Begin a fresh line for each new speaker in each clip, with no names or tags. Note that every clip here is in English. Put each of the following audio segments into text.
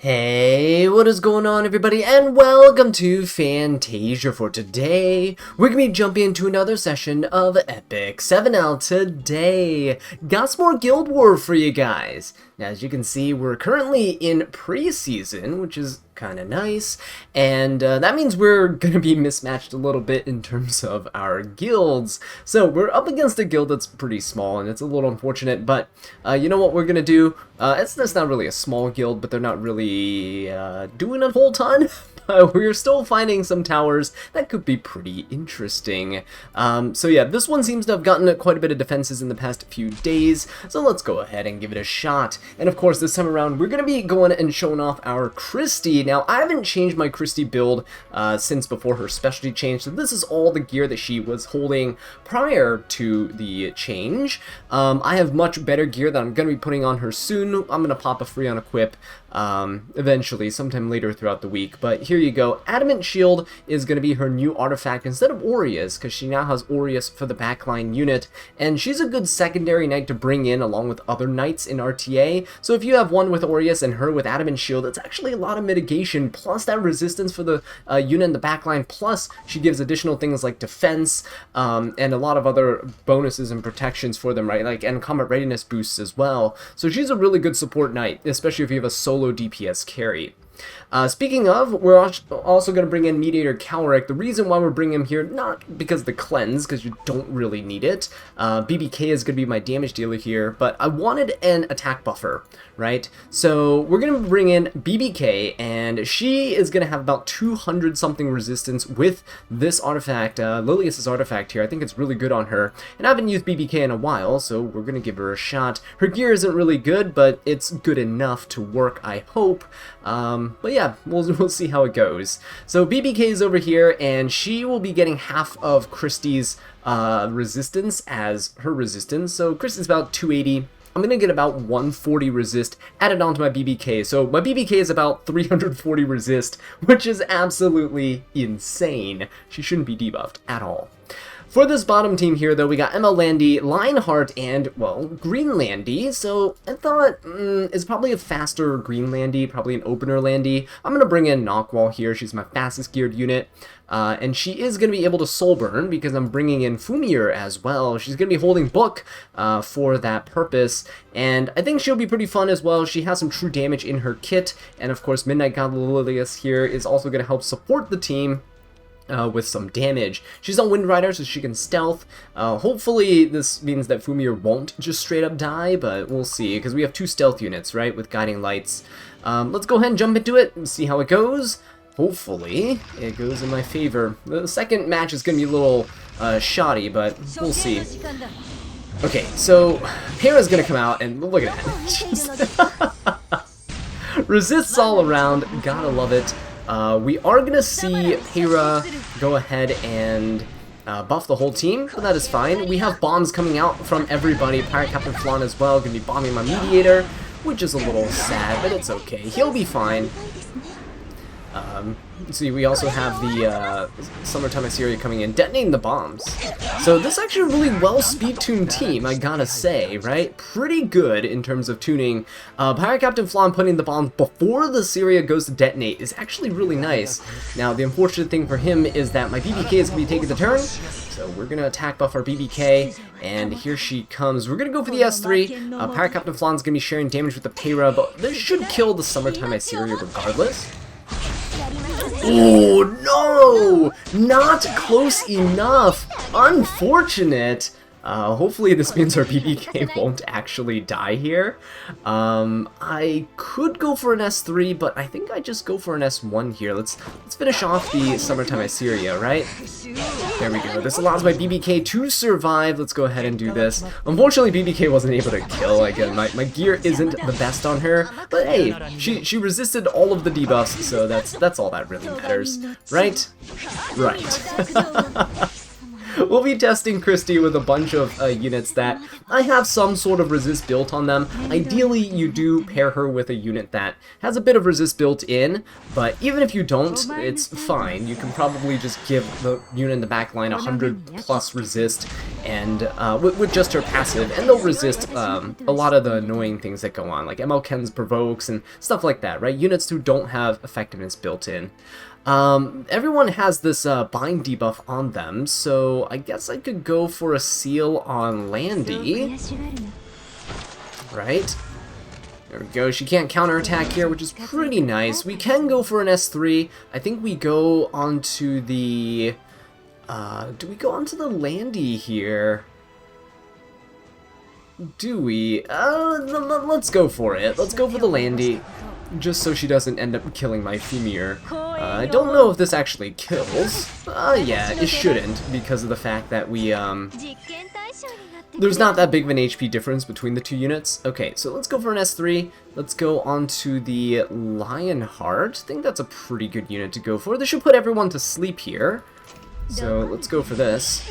Hey, what is going on everybody, and welcome to Fantasia. For today, we're going to be jumping into another session of Epic 7L today. Got some more Guild War for you guys. Now, as you can see, we're currently in preseason, which is kind of nice, and that means we're going to be mismatched a little bit in terms of our guilds. So we're up against a guild that's pretty small, and it's a little unfortunate, but you know what we're going to do? It's not really a small guild, but they're not really doing a whole ton. We're still finding some towers that could be pretty interesting. So yeah, this one seems to have gotten quite a bit of defenses in the past few days, so let's go ahead and give it a shot. And of course, this time around, we're going to be going and showing off our Christy. Now, I haven't changed my Christy build since before her specialty change, so this is all the gear that she was holding prior to the change. I have much better gear that I'm going to be putting on her soon. I'm going to pop a free on equip eventually, sometime later throughout the week. But here you go. Adamant Shield is going to be her new artifact instead of Aureus, because she now has Aureus for the backline unit, and she's a good secondary knight to bring in along with other knights in RTA. So if you have one with Aureus and her with Adamant Shield, it's actually a lot of mitigation, plus that resistance for the unit in the backline, plus she gives additional things like defense, and a lot of other bonuses and protections for them, right? Like, and combat readiness boosts as well. So she's a really good support knight, especially if you have a solo DPS carry. Speaking of, we're also going to bring in Mediator Calric. The reason why we're bringing him here, not because of the cleanse, because you don't really need it. BBK is going to be my damage dealer here, but I wanted an attack buffer, right? So we're going to bring in BBK, and she is going to have about 200 something resistance with this artifact, Lilius's artifact here. I think it's really good on her, and I haven't used BBK in a while, so we're going to give her a shot. Her gear isn't really good, but it's good enough to work, I hope. But yeah, we'll see how it goes. So BBK is over here, and she will be getting half of Christy's resistance as her resistance. So Christy's about 280. I'm going to get about 140 resist added onto my BBK. So my BBK is about 340 resist, which is absolutely insane. She shouldn't be debuffed at all. For this bottom team here, though, we got Emma Landy, Lionheart, and, well, Green Landy. So I thought it's probably a faster Green Landy, probably an opener Landy. I'm going to bring in Knockwall here. She's my fastest geared unit. And she is going to be able to soul burn because I'm bringing in Fumir as well. She's going to be holding Book for that purpose. And I think she'll be pretty fun as well. She has some true damage in her kit. And, of course, Midnight God Lilius here is also going to help support the team with some damage. She's on Wind Rider, so she can stealth. Hopefully this means that Fumir won't just straight up die, but we'll see, because we have two stealth units, right, with Guiding Lights. Let's go ahead and jump into it and see how it goes. Hopefully it goes in my favor. The second match is going to be a little shoddy, but we'll see. Okay, so Hera's going to come out, and look at that. Resists all around, gotta love it. We are going to see Hera go ahead and buff the whole team, but that is fine. We have bombs coming out from everybody. Pirate Captain Flan as well, going to be bombing my Mediator, which is a little sad, but it's okay. He'll be fine. See, we also have the Summertime Assyria coming in, detonating the bombs. So this is actually a really well speed-tuned team, I gotta say, right? Pretty good in terms of tuning. Pirate Captain Flan putting the bombs before the Assyria goes to detonate is actually really nice. Now, the unfortunate thing for him is that my BBK is going to be taking the turn, so we're going to attack buff our BBK, and here she comes. We're going to go for the S3. Pirate Captain Flan's going to be sharing damage with the Payra, but this should kill the Summertime Assyria regardless. Oh, no! Not close enough! Unfortunate! Hopefully this means our BBK won't actually die here. I could go for an S3, but I think I just go for an S1 here. Let's finish off the Summertime Assyria, right? There we go. This allows my BBK to survive. Let's go ahead and do this. Unfortunately, BBK wasn't able to kill. Again, my gear isn't the best on her, but hey, she resisted all of the debuffs, so that's all that really matters, right? Right. We'll be testing Christy with a bunch of units that I have some sort of resist built on them. Ideally, you do pair her with a unit that has a bit of resist built in, but even if you don't, it's fine. You can probably just give the unit in the backline 100 plus resist, and with just her passive, and they'll resist a lot of the annoying things that go on, like MLKen's provokes and stuff like that, right? Units who don't have effectiveness built in. Everyone has this bind debuff on them, so I guess I could go for a seal on Landy. Right? There we go. She can't counterattack here, which is pretty nice. We can go for an S3. I think we go onto the... do we go onto the Landy here? Do we? Let's go for it. Let's go for the Landy, just so she doesn't end up killing my Femir. I don't know if this actually kills. Yeah, it shouldn't, because of the fact that we, there's not that big of an HP difference between the two units. Okay, so let's go for an S3. Let's go on to the Lionheart. I think that's a pretty good unit to go for. This should put everyone to sleep here. So let's go for this.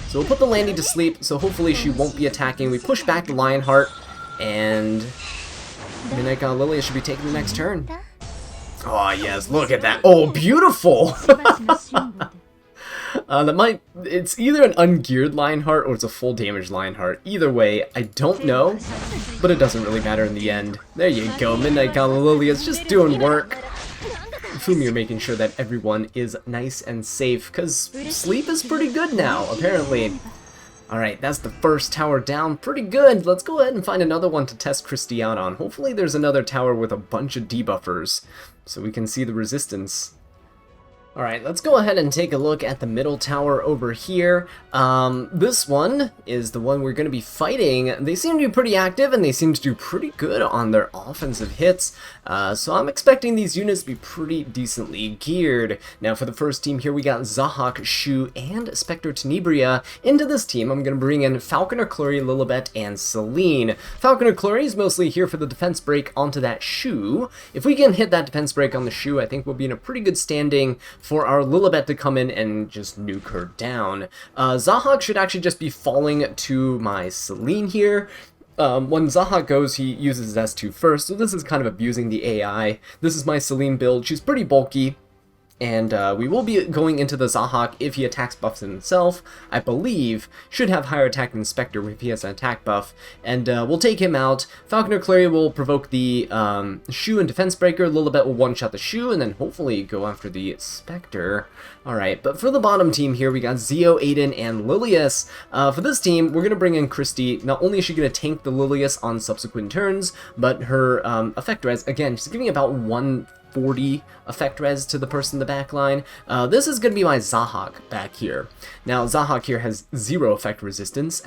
So we'll put the Landy to sleep, so hopefully she won't be attacking. We push back the Lionheart, and Midnight Azallea should be taking the next turn. Oh yes, look at that. Oh, beautiful! It's either an ungeared Lionheart or it's a full damage Lionheart. Either way, I don't know, but it doesn't really matter in the end. There you go, Midnight Azallea is just doing work. Fumir making sure that everyone is nice and safe, because sleep is pretty good now, apparently. Alright, that's the first tower down. Pretty good. Let's go ahead and find another one to test Christy out on. Hopefully there's another tower with a bunch of debuffers, so we can see the resistance. Alright, let's go ahead and take a look at the middle tower over here. This one is the one we're going to be fighting. They seem to be pretty active, and they seem to do pretty good on their offensive hits. So I'm expecting these units to be pretty decently geared. Now for the first team here, we got Zahhak, Shu, and Spectre Tenebria. Into this team, I'm going to bring in Falconer Clury, Lilibet, and Seline. Falconer Clury is mostly here for the defense break onto that Shu. If we can hit that defense break on the Shu, I think we'll be in a pretty good standing for our Lilibet to come in and just nuke her down. Zahhak should actually just be falling to my Seline here. When Zahhak goes, he uses his S2 first, so this is kind of abusing the AI. This is my Seline build. She's pretty bulky, and we will be going into the Zahhak if he attacks buffs himself. I believe should have higher attack than Spectre if he has an attack buff, and we'll take him out. Falconer Clary will provoke the Shu and Defense Breaker. Lilibet will one-shot the Shu, and then hopefully go after the Spectre. Alright, but for the bottom team here, we got Zio, Aiden, and Lilius. For this team, we're going to bring in Christy. Not only is she going to tank the Lilius on subsequent turns, but her effect res, again, she's giving about 140 effect res to the person in the back line. This is going to be my Zahhak back here. Now, Zahhak here has 0 effect resistance.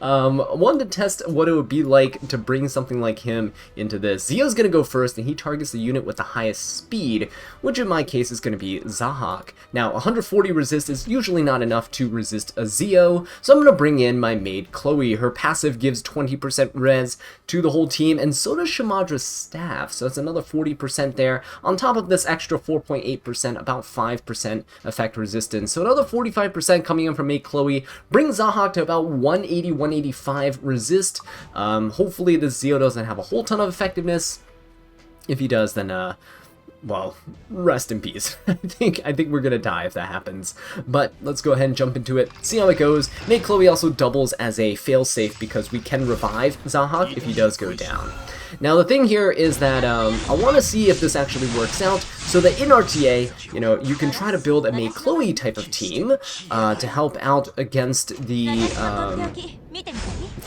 Wanted to test what it would be like to bring something like him into this. Zio's going to go first, and he targets the unit with the highest speed, which in my case is going to be Zahhak. Now, 140 resist is usually not enough to resist a Zio, so I'm going to bring in my maid Chloe. Her passive gives 20% res to the whole team, and so does Shamadra's staff, so that's another 40% there. On top of this extra 4.8%, about 5% effect resistance. So another 45% coming in from maid Chloe brings Zahhak to about 180, 185 resist. Hopefully this Zio doesn't have a whole ton of effectiveness. If he does, then well, rest in peace. I think we're gonna die if that happens. But let's go ahead and jump into it, see how it goes. Maid Chloe also doubles as a failsafe because we can revive Zahhak if he does go down. Now the thing here is that I want to see if this actually works out, so that in RTA, you know, you can try to build a Maid Chloe type of team to help out against the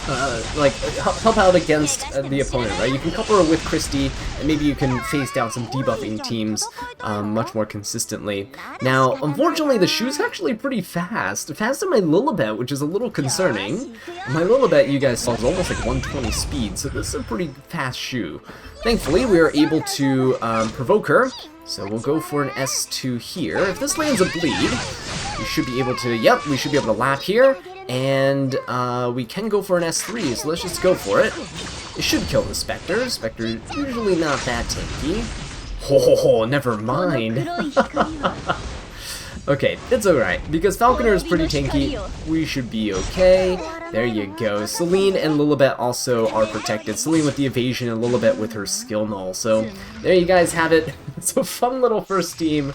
help out against the opponent, right? You can couple her with Christy, and maybe you can phase down some debuffing teams much more consistently. Now, unfortunately, the Shu's actually pretty fast. Faster than my Lilibet, which is a little concerning. My Lilibet, you guys saw, is almost like 120 speed, so this is a pretty fast Shu. Thankfully, we are able to provoke her, so we'll go for an S2 here. If this lands a bleed, we should be able to, yep, we should be able to lap here. And we can go for an S3, so let's just go for it. It should kill the Spectre. Spectre is usually not that tanky. Oh, never mind. Okay, it's alright, because Falconer is pretty tanky, we should be okay. There you go. Seline and Lilibet also are protected. Seline with the evasion and Lilibet with her skill null. So there you guys have it. It's a fun little first team.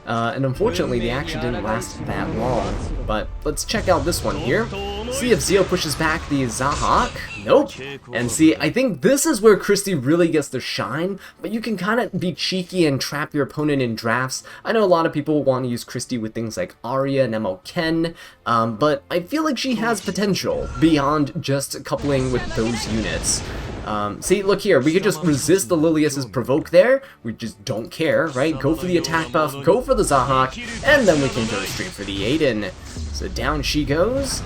and unfortunately the action didn't last that long. But let's check out this one here. See if Zio pushes back the Zahak. Nope. And see, I think this is where Christy really gets to shine, but you can kind of be cheeky and trap your opponent in drafts. I know a lot of people want to use Christy with things like Arya and Emo Ken, but I feel like she has potential beyond just coupling with those units. See, look here, we could just resist the Lilius's provoke there, we just don't care, right? Go for the attack buff, go for the Zahak, and then we can go straight for the Aiden. So down she goes.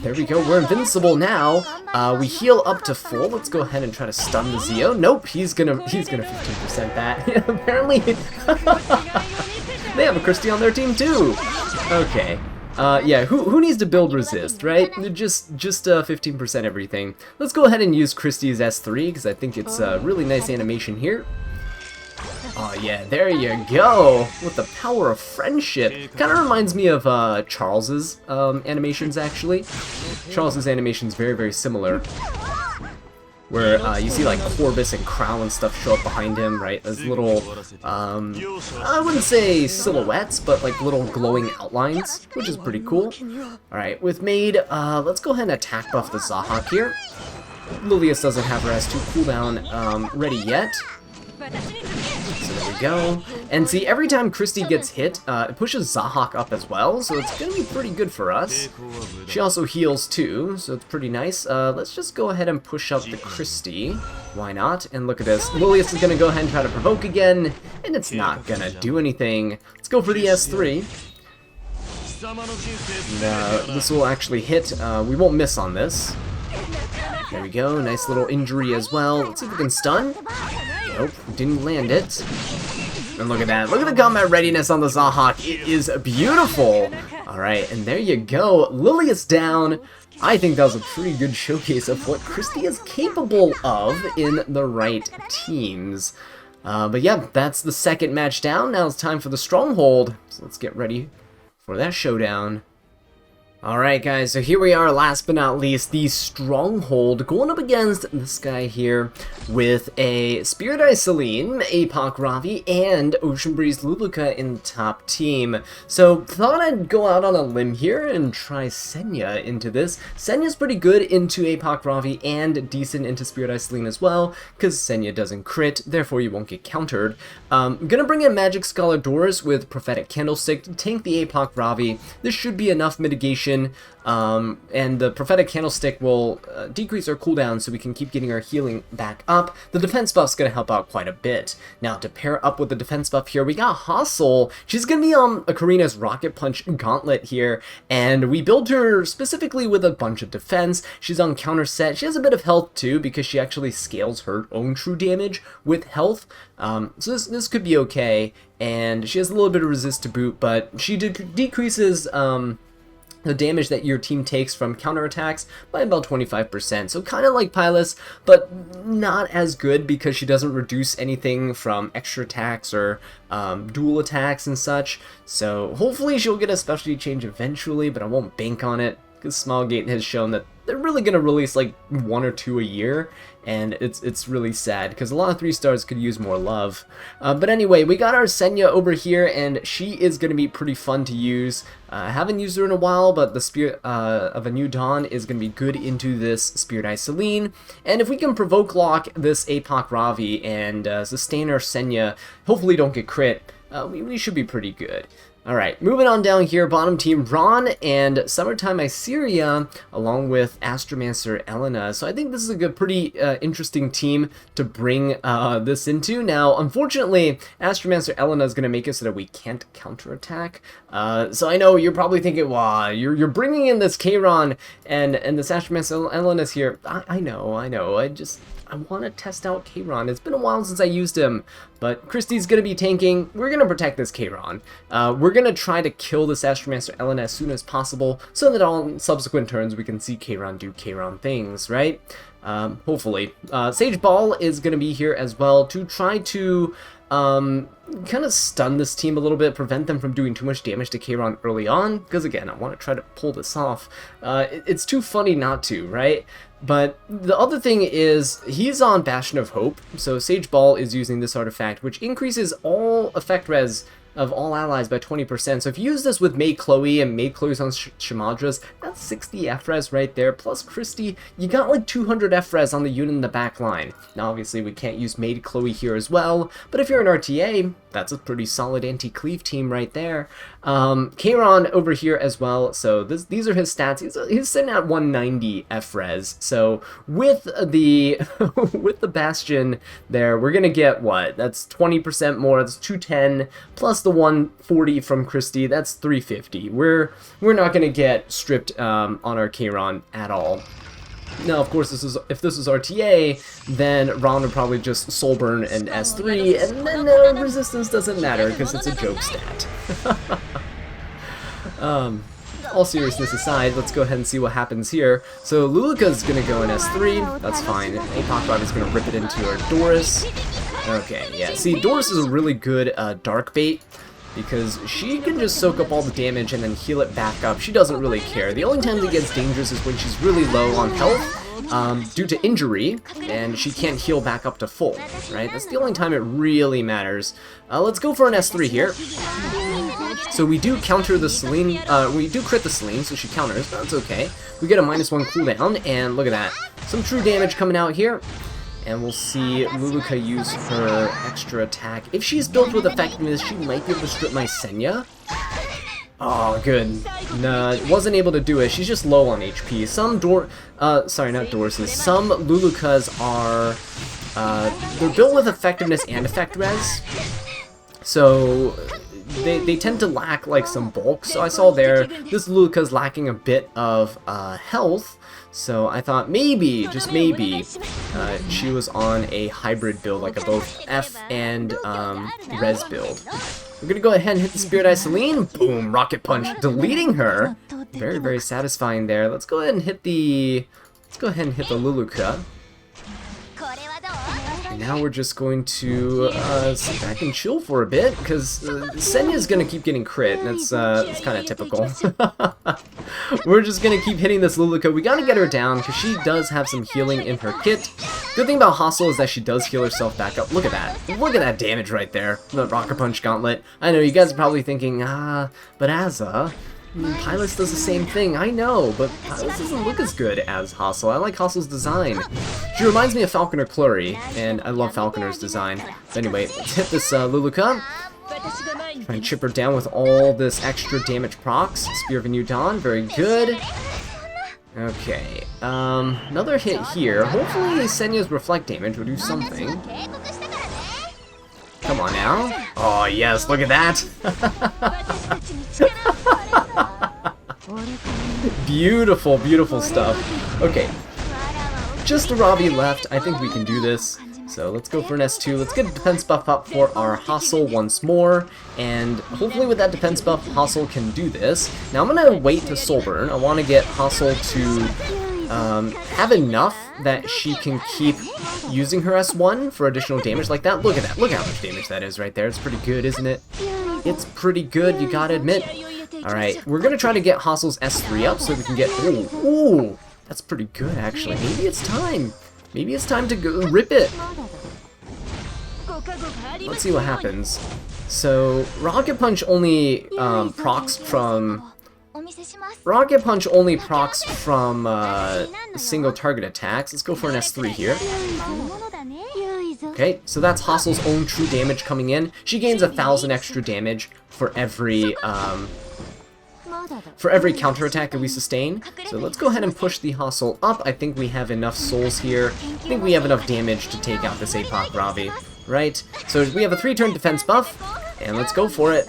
There we go, we're invincible now. We heal up to full. Let's go ahead and try to stun the Zio. Nope, he's gonna 15% that. Apparently, they have a Christy on their team too. Okay. Yeah, who needs to build resist, right? Just 15% everything. Let's go ahead and use Christy's S3 because I think it's a really nice animation here. Oh yeah, there you go! With the power of friendship. Kind of reminds me of Charles's animations, actually. Charles's animation's very, very similar. Where you see like Corvus and Crow and stuff show up behind him, right? As little, I wouldn't say silhouettes, but like little glowing outlines, which is pretty cool. Alright, with Maid, let's go ahead and attack buff the Zahak here. Lilius doesn't have her S2 cooldown ready yet. So there we go. And see, every time Christy gets hit, it pushes Zahak up as well, so it's going to be pretty good for us. She also heals too, so it's pretty nice. Let's just go ahead and push up the Christy. Why not? And look at this. Lilius is going to go ahead and try to provoke again, and it's not going to do anything. Let's go for the S3. And, this will actually hit. We won't miss on this. There we go. Nice little injury as well. Let's see if we can stun. Nope, didn't land it. And look at that. Look at the combat readiness on the Zahak. It is beautiful. Alright, and there you go. Lilius down. I think that was a pretty good showcase of what Christy is capable of in the right teams. But yeah, that's the second match down. Now it's time for the Stronghold. So let's get ready for that showdown. Alright guys, so here we are, last but not least, the Stronghold, going up against this guy here with a Spirit Eye Seline, APOC Ravi, and Ocean Breeze Luluka in the top team. So, thought I'd go out on a limb here and try Senya into this. Senya's pretty good into APOC Ravi and decent into Spirit Eye Seline as well, because Senya doesn't crit, therefore you won't get countered. Gonna bring in Magic Scholar Doris with Prophetic Candlestick to tank the APOC Ravi. This should be enough mitigation. And the Prophetic Candlestick will decrease our cooldown so we can keep getting our healing back up. The defense buff's going to help out quite a bit. Now, to pair up with the defense buff here, we got Hustle. She's going to be on Karina's Rocket Punch Gauntlet here, and we build her specifically with a bunch of defense. She's on counter set. She has a bit of health too, because she actually scales her own true damage with health. So this could be okay, and she has a little bit of resist to boot, but she decreases the damage that your team takes from counterattacks by about 25%. So kind of like Pylus, but not as good because she doesn't reduce anything from extra attacks or dual attacks and such. So hopefully she'll get a specialty change eventually, but I won't bank on it because Smilegate has shown that they're really going to release like 1 or 2 a year, and it's really sad because a lot of 3-stars could use more love. But anyway, we got our Senya over here, and she is going to be pretty fun to use. I haven't used her in a while, but the Spirit of a New Dawn is going to be good into this Spirit Eye Seline. And if we can provoke lock this APOC Ravi and sustain our Senya, hopefully don't get crit, we should be pretty good. Alright, moving on down here, bottom team, Ron and Summertime Iseria, along with Astromancer Elena. So I think this is a good, pretty interesting team to bring this into. Now, unfortunately, Astromancer Elena is going to make it so that we can't counterattack. So I know you're probably thinking, wow, you're bringing in this Kayron and this Astromancer Elena's here. I know, I want to test out Kayron. It's been a while since I used him, but Christy's going to be tanking. We're going to protect this Kayron. We're going to try to kill this Astromancer Elena as soon as possible so that on subsequent turns we can see Kayron do Kayron things, right? Hopefully. Sage Ball is going to be here as well to try to kind of stun this team a little bit, prevent them from doing too much damage to Kayron early on, because again, I want to try to pull this off. It's too funny not to, right? But the other thing is, he's on Bastion of Hope, so Sage Ball is using this artifact, which increases all effect res of all allies by 20%. So if you use this with Maid Chloe and Maid Chloe's on Shimadras, that's 60 FRES right there. Plus Christy, you got like 200 FRES on the unit in the back line. Now obviously we can't use Maid Chloe here as well, but if you're an RTA, that's a pretty solid anti-cleave team right there. Kayron over here as well, so these are his stats. He's sitting at 190 FRES. So with the with the Bastion there, we're gonna get what? That's 20% more. That's 210 plus the 140 from Christy. That's 350. We're not gonna get stripped on our Kayron at all. Now, of course, if this is RTA, then Ron would probably just soul burn and S3, and then resistance doesn't matter because it's a joke stat. All seriousness aside, let's go ahead and see what happens here. So Luluka's gonna go in S3, that's fine. Apoc is gonna rip it into our Doris. Okay, yeah, see, Doris is a really good dark bait, because she can just soak up all the damage and then heal it back up. She doesn't really care. The only time it gets dangerous is when she's really low on health due to injury, and she can't heal back up to full, right? That's the only time it really matters. Let's go for an S3 here. So we do counter the Seline, we do crit the Seline, so she counters, but that's okay. We get a -1 cooldown, and look at that. Some true damage coming out here. And we'll see Luluka use her extra attack. If she's built with effectiveness, she might be able to strip my Senya. Oh, good. Nah, wasn't able to do it. She's just low on HP. Some sorry, not Doris's. Some Lulukas are, they're built with effectiveness and effect res. So they tend to lack like some bulk. So I saw there, this Luluka's lacking a bit of health. So I thought maybe, just maybe, she was on a hybrid build, like a both F and res build. We're gonna go ahead and hit the Spirit Eye Seline. Boom, Rocket Punch, deleting her. Very, very satisfying there. Let's go ahead and hit the Luluka. And now we're just going to sit back and chill for a bit, because Senya's gonna keep getting crit, and it's kind of typical. We're just gonna keep hitting this Luluka. We gotta get her down, because she does have some healing in her kit. Good thing about Hostile is that she does heal herself back up. Look at that. Look at that damage right there. The Rocket Punch Gauntlet. I know, you guys are probably thinking, but Azza, Pilot's does the same thing, I know, but Pilot's doesn't look as good as Hostile. I like Hostile's design. She reminds me of Falconer Clury, and I love Falconer's design. But anyway, let's hit this Luluka. Try and chip her down with all this extra damage procs. Spear of a New Dawn, very good. Okay, another hit here. Hopefully Senya's reflect damage will do something. Come on now. Oh yes, look at that. Beautiful, beautiful stuff. Okay, just a Ravi left. I think we can do this. So let's go for an S2. Let's get a defense buff up for our Hostile once more. And hopefully with that defense buff, Hostile can do this. Now I'm going to wait to Soul Burn. I want to get Hostile to have enough that she can keep using her S1 for additional damage like that. Look at that. Look how much damage that is right there. It's pretty good, isn't it? It's pretty good, you gotta admit. Alright, we're going to try to get Hostile's S3 up so we can get... Ooh, that's pretty good, actually. Maybe it's time. Maybe it's time to go rip it. Let's see what happens. So, Rocket Punch only procs from... Rocket Punch only procs from single target attacks. Let's go for an S3 here. Okay, so that's Hostile's own true damage coming in. She gains 1,000 extra damage for every counterattack that we sustain. So let's go ahead and push the Hostile up. I think we have enough souls here. I think we have enough damage to take out this Apoc Ravi, right? So we have a 3-turn defense buff, and let's go for it.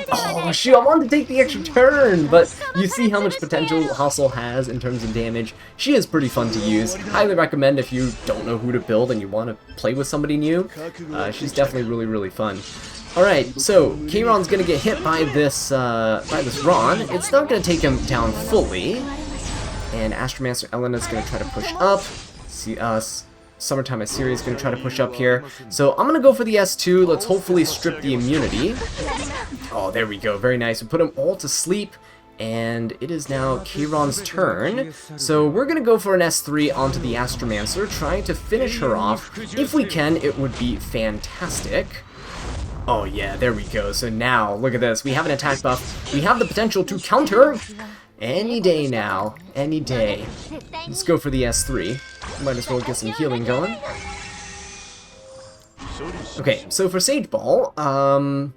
Oh shoot, I wanted to take the extra turn, but you see how much potential Hostile has in terms of damage. She is pretty fun to use. Highly recommend if you don't know who to build and you want to play with somebody new. She's definitely really, really fun. Alright, so Kayron's gonna get hit by this Ron. It's not gonna take him down fully. And Astromancer Elena's gonna try to push up. See us. Summertime Assyria is going to try to push up here. So I'm going to go for the S2. Let's hopefully strip the immunity. Oh, there we go. Very nice. We put them all to sleep. And it is now Kayron's turn. So we're going to go for an S3 onto the Astromancer, trying to finish her off. If we can, it would be fantastic. Oh yeah, there we go. So now, look at this. We have an attack buff. We have the potential to counter any day now. Any day. Let's go for the S3. Might as well get some healing going. Okay, so for Sage Ball, I'm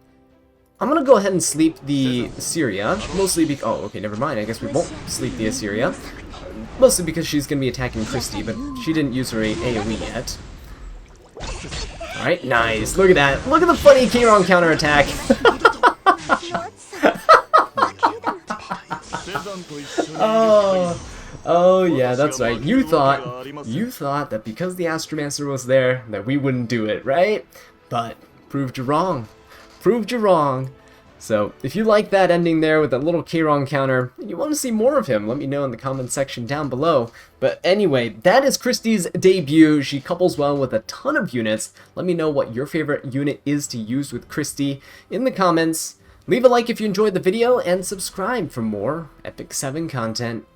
gonna go ahead and sleep the Assyria. Mostly because... Oh, okay, never mind. I guess we won't sleep the Assyria. Mostly because she's gonna be attacking Christy, but she didn't use her AoE yet. Alright, nice. Look at that. Look at the funny Keiron counterattack. Oh yeah, that's right. You thought that because the Astromancer was there, that we wouldn't do it, right? But proved you wrong. Proved you wrong. So, if you like that ending there with that little Keiron counter, and you want to see more of him, let me know in the comment section down below. But anyway, that is Christy's debut. She couples well with a ton of units. Let me know what your favorite unit is to use with Christy in the comments. Leave a like if you enjoyed the video, and subscribe for more Epic 7 content.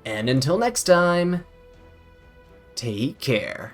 And until next time, take care.